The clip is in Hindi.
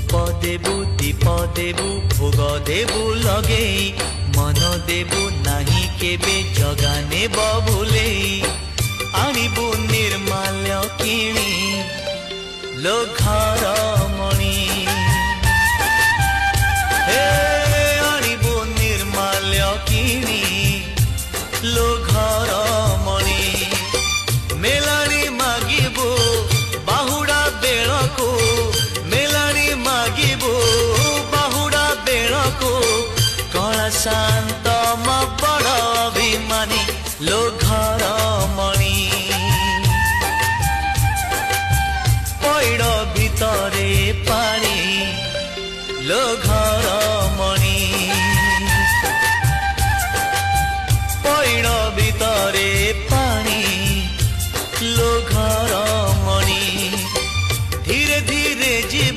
धूप देबु दीप देबु भोग देबु लगे मन देबु नाही केबे जगा नेब भूले आणिबु निर्माल्य किणी लो घर मणि हे आणिबु निर्माल्य किणी लो घर मणि मेलाणी मागिबु बाहुड़ा बेलको मेलाणी मागिबु बाहुड़ा बेलको कला शांत म बड़ अभिमानी लो घर मणि पैड़ भितरे पानी लो